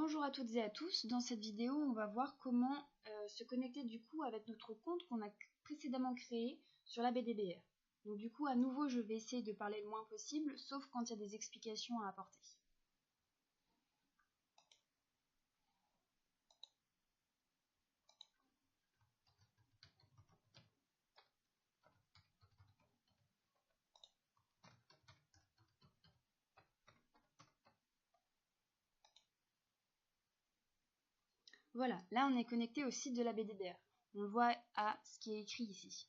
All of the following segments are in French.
Bonjour à toutes et à tous, dans cette vidéo on va voir comment se connecter du coup avec notre compte qu'on a précédemment créé sur la BDBR. Donc du coup à nouveau je vais essayer de parler le moins possible, sauf quand il y a des explications à apporter. Voilà, là on est connecté au site de la BDBR. On le voit à ce qui est écrit ici.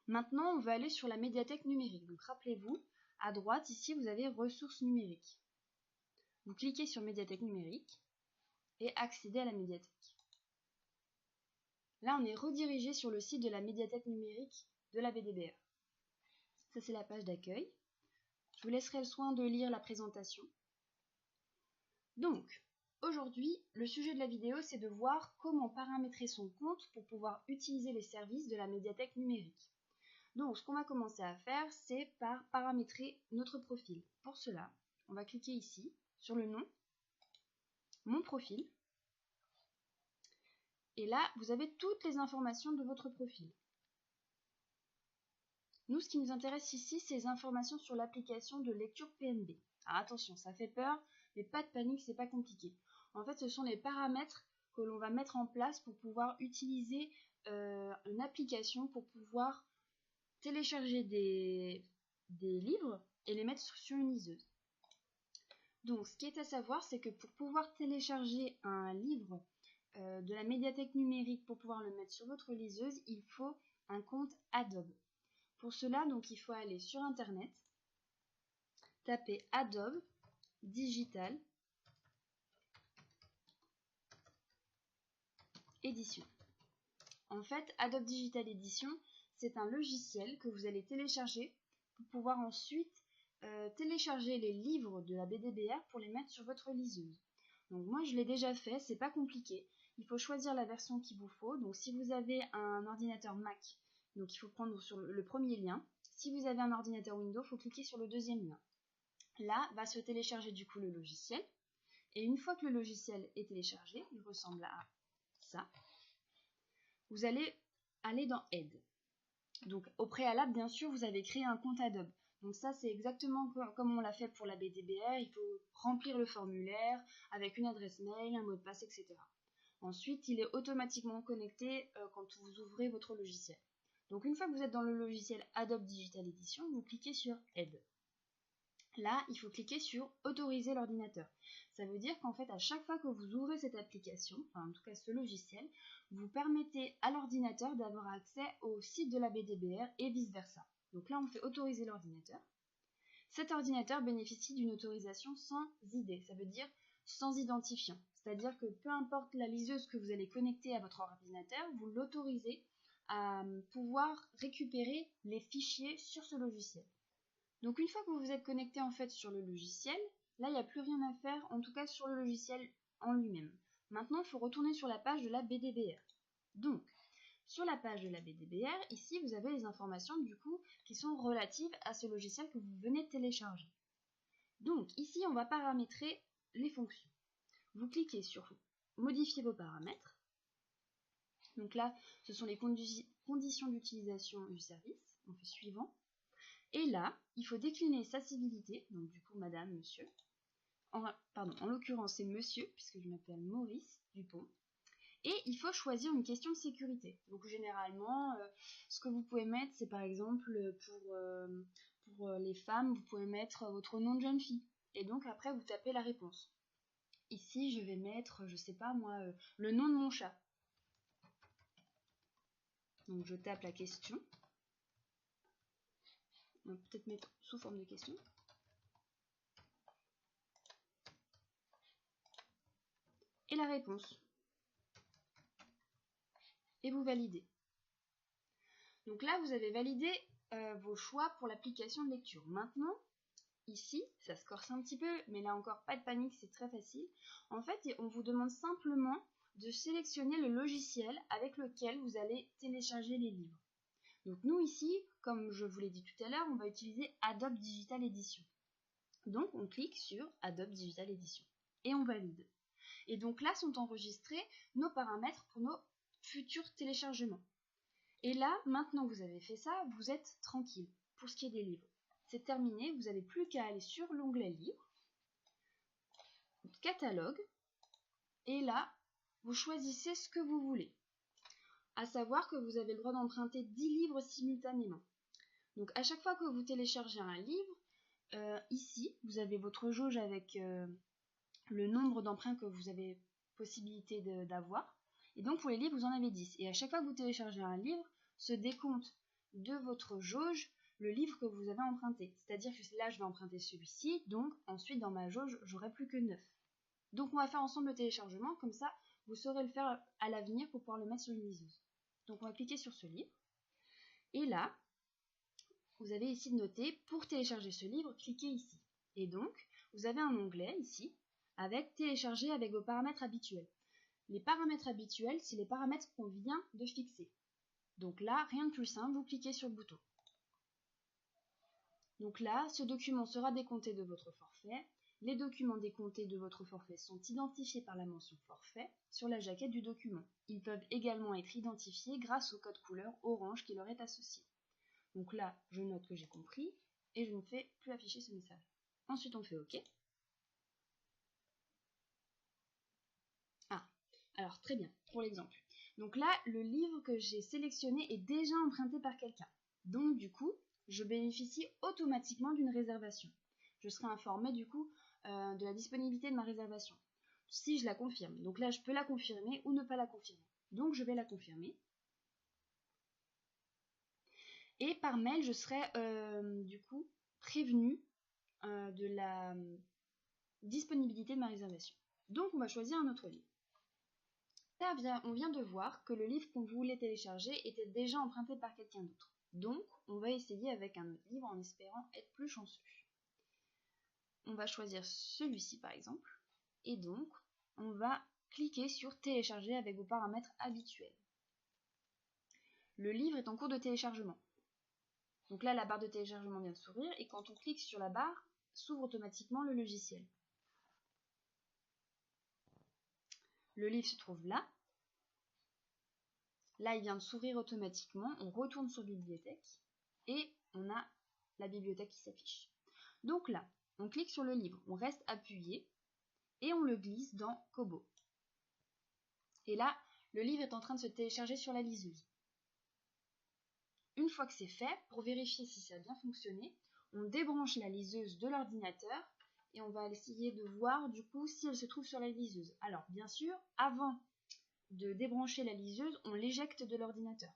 Maintenant on va aller sur la médiathèque numérique. Donc rappelez-vous, à droite ici vous avez ressources numériques. Vous cliquez sur médiathèque numérique et accédez à la médiathèque. Là, on est redirigé sur le site de la médiathèque numérique de la BDBR. Ça, c'est la page d'accueil. Je vous laisserai le soin de lire la présentation. Donc, aujourd'hui, le sujet de la vidéo, c'est de voir comment paramétrer son compte pour pouvoir utiliser les services de la médiathèque numérique. Donc, ce qu'on va commencer à faire, c'est par paramétrer notre profil. Pour cela, on va cliquer ici, sur le nom, mon profil. Et là, vous avez toutes les informations de votre profil. Nous, ce qui nous intéresse ici, c'est les informations sur l'application de lecture PNB. Alors attention, ça fait peur, mais pas de panique, c'est pas compliqué. En fait, ce sont les paramètres que l'on va mettre en place pour pouvoir utiliser une application pour pouvoir télécharger des livres et les mettre sur une liseuse. Donc, ce qui est à savoir, c'est que pour pouvoir télécharger un livre de la médiathèque numérique pour pouvoir le mettre sur votre liseuse, il faut un compte Adobe. Pour cela, donc, il faut aller sur Internet, taper Adobe Digital Edition. En fait, Adobe Digital Edition, c'est un logiciel que vous allez télécharger pour pouvoir ensuite télécharger les livres de la BDBR pour les mettre sur votre liseuse. Donc moi, je l'ai déjà fait, c'est pas compliqué. Il faut choisir la version qu'il vous faut. Donc si vous avez un ordinateur Mac, donc il faut prendre sur le premier lien. Si vous avez un ordinateur Windows, il faut cliquer sur le deuxième lien. Là, va se télécharger du coup le logiciel. Et une fois que le logiciel est téléchargé, il ressemble à ça. Vous allez aller dans Aide. Donc au préalable, bien sûr, vous avez créé un compte Adobe. Donc ça, c'est exactement comme on l'a fait pour la BDBR. Il faut remplir le formulaire avec une adresse mail, un mot de passe, etc. Ensuite, il est automatiquement connecté quand vous ouvrez votre logiciel. Donc une fois que vous êtes dans le logiciel Adobe Digital Edition, vous cliquez sur Aide. Là, il faut cliquer sur Autoriser l'ordinateur. Ça veut dire qu'en fait, à chaque fois que vous ouvrez cette application, enfin en tout cas ce logiciel, vous permettez à l'ordinateur d'avoir accès au site de la BDBR et vice-versa. Donc là, on fait Autoriser l'ordinateur. Cet ordinateur bénéficie d'une autorisation sans ID, ça veut dire sans identifiant. C'est-à-dire que peu importe la liseuse que vous allez connecter à votre ordinateur, vous l'autorisez à pouvoir récupérer les fichiers sur ce logiciel. Donc une fois que vous vous êtes connecté en fait sur le logiciel, là il n'y a plus rien à faire, en tout cas sur le logiciel en lui-même. Maintenant il faut retourner sur la page de la BDBR. Donc sur la page de la BDBR, ici vous avez les informations du coup qui sont relatives à ce logiciel que vous venez de télécharger. Donc ici on va paramétrer les fonctions. Vous cliquez sur modifier vos paramètres. Donc là ce sont les conditions d'utilisation du service. On fait suivant. Et là, il faut décliner sa civilité, donc du coup madame, monsieur, en l'occurrence c'est monsieur, puisque je m'appelle Maurice Dupont, et il faut choisir une question de sécurité. Donc généralement, ce que vous pouvez mettre, c'est par exemple pour les femmes, vous pouvez mettre votre nom de jeune fille, et donc après vous tapez la réponse. Ici, je vais mettre, je sais pas moi, le nom de mon chat. Donc je tape la question. On va peut-être mettre sous forme de question. Et la réponse. Et vous validez. Donc là, vous avez validé vos choix pour l'application de lecture. Maintenant, ici, ça se corse un petit peu, mais là encore, pas de panique, c'est très facile. En fait, on vous demande simplement de sélectionner le logiciel avec lequel vous allez télécharger les livres. Donc nous ici, comme je vous l'ai dit tout à l'heure, on va utiliser Adobe Digital Edition. Donc on clique sur Adobe Digital Edition. et on valide. Et donc là sont enregistrés nos paramètres pour nos futurs téléchargements. Et là, maintenant que vous avez fait ça, vous êtes tranquille pour ce qui est des livres. C'est terminé, vous n'avez plus qu'à aller sur l'onglet livres, catalogue, et là, vous choisissez ce que vous voulez. À savoir que vous avez le droit d'emprunter 10 livres simultanément. Donc à chaque fois que vous téléchargez un livre, ici, vous avez votre jauge avec le nombre d'emprunts que vous avez possibilité d'avoir. Et donc pour les livres, vous en avez 10. Et à chaque fois que vous téléchargez un livre, se décompte de votre jauge le livre que vous avez emprunté. C'est-à-dire que là, je vais emprunter celui-ci, donc ensuite dans ma jauge, j'aurai plus que 9. Donc on va faire ensemble le téléchargement, comme ça, vous saurez le faire à l'avenir pour pouvoir le mettre sur une liseuse. Donc on va cliquer sur ce livre. Et là, vous avez ici de noter, pour télécharger ce livre, cliquez ici. Et donc, vous avez un onglet ici, avec télécharger avec vos paramètres habituels. Les paramètres habituels, c'est les paramètres qu'on vient de fixer. Donc là, rien de plus simple, vous cliquez sur le bouton. Donc là, ce document sera décompté de votre forfait. Les documents décomptés de votre forfait sont identifiés par la mention forfait sur la jaquette du document. Ils peuvent également être identifiés grâce au code couleur orange qui leur est associé. Donc là, je note que j'ai compris et je ne fais plus afficher ce message. Ensuite, on fait OK. Ah, alors très bien, pour l'exemple. Donc là, le livre que j'ai sélectionné est déjà emprunté par quelqu'un. Donc du coup, je bénéficie automatiquement d'une réservation. Je serai informée du coup de la disponibilité de ma réservation, si je la confirme. Donc là, je peux la confirmer ou ne pas la confirmer. Donc je vais la confirmer. Et par mail, je serai du coup prévenue de la disponibilité de ma réservation. Donc on va choisir un autre livre. Là, on vient de voir que le livre qu'on voulait télécharger était déjà emprunté par quelqu'un d'autre. Donc on va essayer avec un autre livre en espérant être plus chanceux. On va choisir celui-ci par exemple. Et donc on va cliquer sur télécharger avec vos paramètres habituels. Le livre est en cours de téléchargement. Donc là, la barre de téléchargement vient de s'ouvrir et quand on clique sur la barre, s'ouvre automatiquement le logiciel. Le livre se trouve là. Là, il vient de s'ouvrir automatiquement. On retourne sur bibliothèque et on a la bibliothèque qui s'affiche. Donc là, on clique sur le livre, on reste appuyé et on le glisse dans Kobo. Et là, le livre est en train de se télécharger sur la liseuse. Une fois que c'est fait, pour vérifier si ça a bien fonctionné, on débranche la liseuse de l'ordinateur et on va essayer de voir du coup si elle se trouve sur la liseuse. Alors bien sûr, avant de débrancher la liseuse, on l'éjecte de l'ordinateur.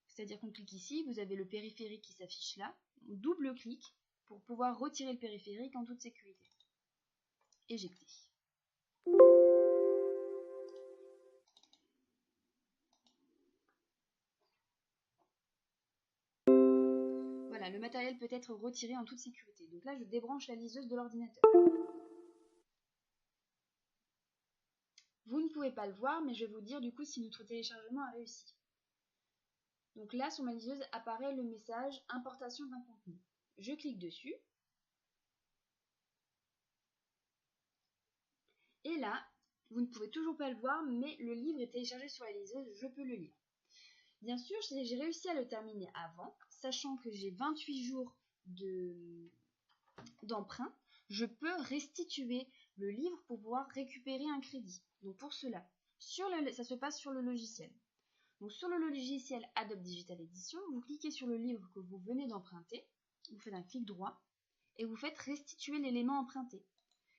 C'est-à-dire qu'on clique ici, vous avez le périphérique qui s'affiche là, on double-clique pour pouvoir retirer le périphérique en toute sécurité. Éjecter. Voilà, le matériel peut être retiré en toute sécurité. Donc là, je débranche la liseuse de l'ordinateur. Vous ne pouvez pas le voir, mais je vais vous dire du coup si notre téléchargement a réussi. Donc là, sur ma liseuse apparaît le message importation d'un contenu. Je clique dessus. Et là, vous ne pouvez toujours pas le voir, mais le livre est téléchargé sur la liseuse, je peux le lire. Bien sûr, j'ai réussi à le terminer avant, sachant que j'ai 28 jours d'emprunt, je peux restituer le livre pour pouvoir récupérer un crédit. Donc pour cela, ça se passe sur le logiciel. Donc sur le logiciel Adobe Digital Edition, vous cliquez sur le livre que vous venez d'emprunter, vous faites un clic droit et vous faites restituer l'élément emprunté.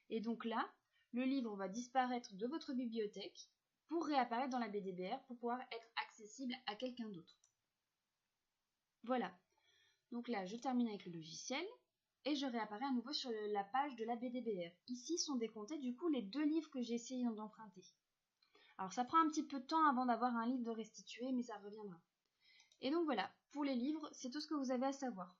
Et donc là, le livre va disparaître de votre bibliothèque pour réapparaître dans la BDBR pour pouvoir être accessible à quelqu'un d'autre. Voilà. Donc là, je termine avec le logiciel et je réapparais à nouveau sur la page de la BDBR. Ici sont décomptés du coup les 2 livres que j'ai essayé d'emprunter. Alors ça prend un petit peu de temps avant d'avoir un livre de restitué, mais ça reviendra. Et donc voilà, pour les livres, c'est tout ce que vous avez à savoir.